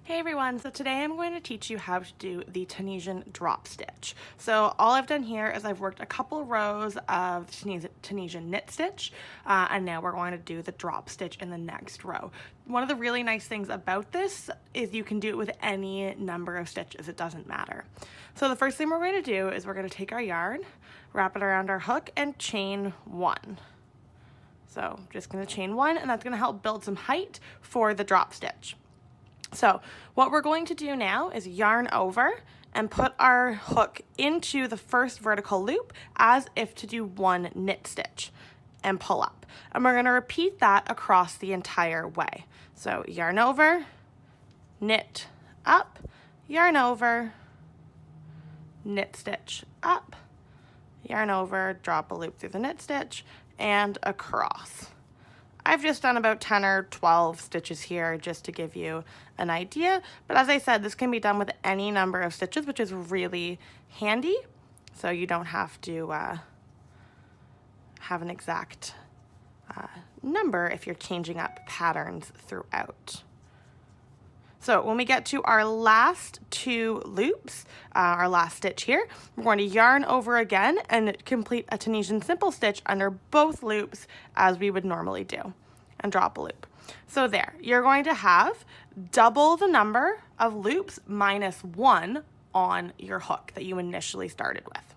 Hey everyone, so today I'm going to teach you how to do the Tunisian drop stitch. So all I've done here is I've worked a couple rows of Tunisian knit stitch, and now we're going to do the drop stitch in the next row. One of the really nice things about this is you can do it with any number of stitches, it doesn't matter. So the first thing we're going to do is we're going to take our yarn, wrap it around our hook, and chain one. So just going to chain one, and that's going to help build some height for the drop stitch. So what we're going to do now is yarn over and put our hook into the first vertical loop as if to do one knit stitch and pull up. And we're going to repeat that across the entire way. So yarn over, knit up, yarn over, knit stitch up, yarn over, drop a loop through the knit stitch, and across. I've just done about 10 or 12 stitches here just to give you an idea, but as I said, this can be done with any number of stitches, which is really handy, so you don't have to have an exact number if you're changing up patterns throughout. So when we get to our last two loops, our last stitch here, we're going to yarn over again and complete a Tunisian simple stitch under both loops as we would normally do, and drop a loop. So there, you're going to have double the number of loops minus one on your hook that you initially started with.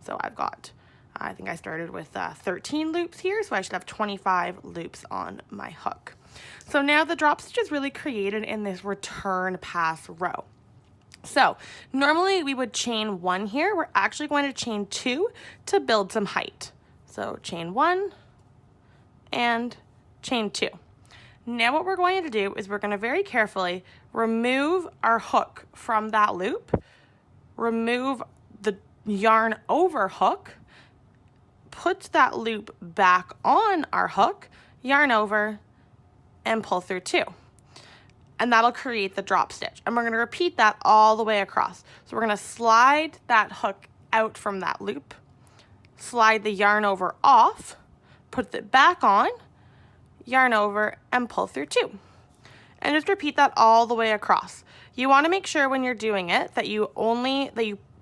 So I think I started with 13 loops here, so I should have 25 loops on my hook. So now the drop stitch is really created in this return pass row. So normally we would chain one here. We're actually going to chain two to build some height. So chain one and chain two. Now what we're going to do is we're going to very carefully remove our hook from that loop, remove the yarn over hook, put that loop back on our hook, yarn over, and pull through two. And that'll create the drop stitch. And we're going to repeat that all the way across. So we're going to slide that hook out from that loop, slide the yarn over off, put it back on, yarn over, and pull through two. And just repeat that all the way across. You want to make sure when you're doing it that you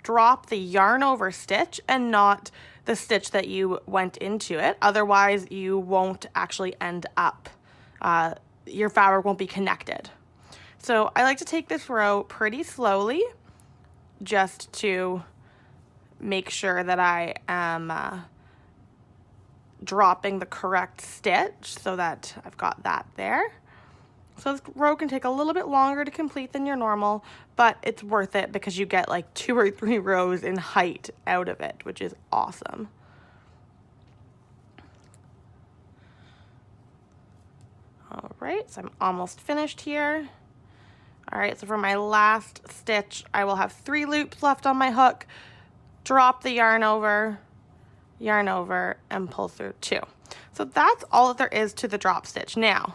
drop the yarn over stitch and not the stitch that you went into it. Otherwise, you won't actually end up your fabric won't be connected. So I like to take this row pretty slowly just to make sure that I am dropping the correct stitch so that I've got that there. So this row can take a little bit longer to complete than your normal, but it's worth it because you get like 2 or 3 rows in height out of it, which is awesome. All right, so I'm almost finished here. All right, so for my last stitch, I will have 3 loops left on my hook, drop the yarn over, and pull through 2. So that's all that there is to the drop stitch. Now,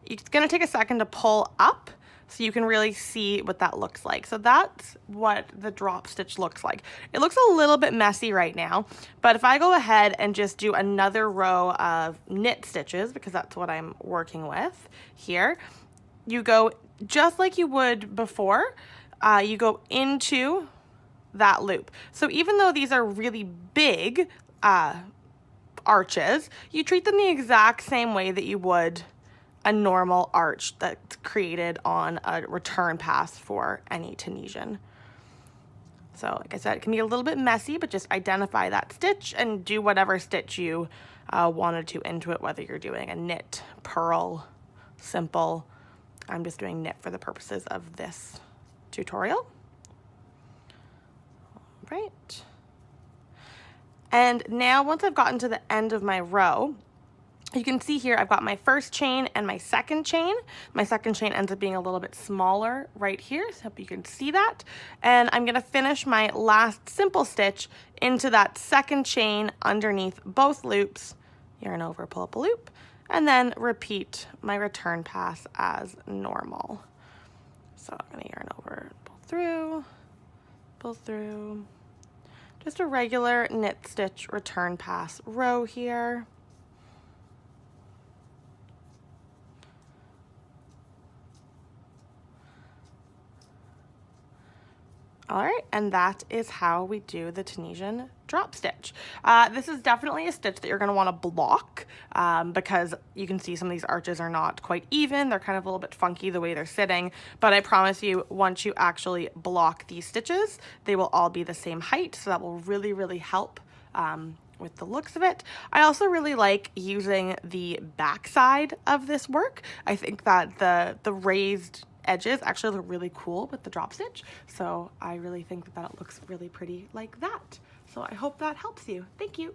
it's gonna take a second to pull up so you can really see what that looks like. So that's what the drop stitch looks like. It looks a little bit messy right now, but if I go ahead and just do another row of knit stitches, because that's what I'm working with here, you go just like you would before, you go into that loop. So even though these are really big arches, you treat them the exact same way that you would a normal arch that's created on a return pass for any Tunisian. So like I said, it can be a little bit messy, but just identify that stitch and do whatever stitch you wanted to into it, whether you're doing a knit, purl, simple. I'm just doing knit for the purposes of this tutorial. All right. And now once I've gotten to the end of my row, you can see here I've got my first chain and my second chain. My second chain ends up being a little bit smaller right here, so I hope you can see that. And I'm gonna finish my last simple stitch into that second chain underneath both loops, yarn over, pull up a loop, and then repeat my return pass as normal. So I'm gonna yarn over, pull through, just a regular knit stitch return pass row here. All right, and that is how we do the Tunisian drop stitch. This is definitely a stitch that you're going to want to block because you can see some of these arches are not quite even. They're kind of a little bit funky the way they're sitting, but I promise you, once you actually block these stitches, they will all be the same height, so that will really, really help with the looks of it. I also really like using the back side of this work. I think that the raised edges actually look really cool with the drop stitch, so I really think that it looks really pretty like that. So I hope that helps you. Thank you.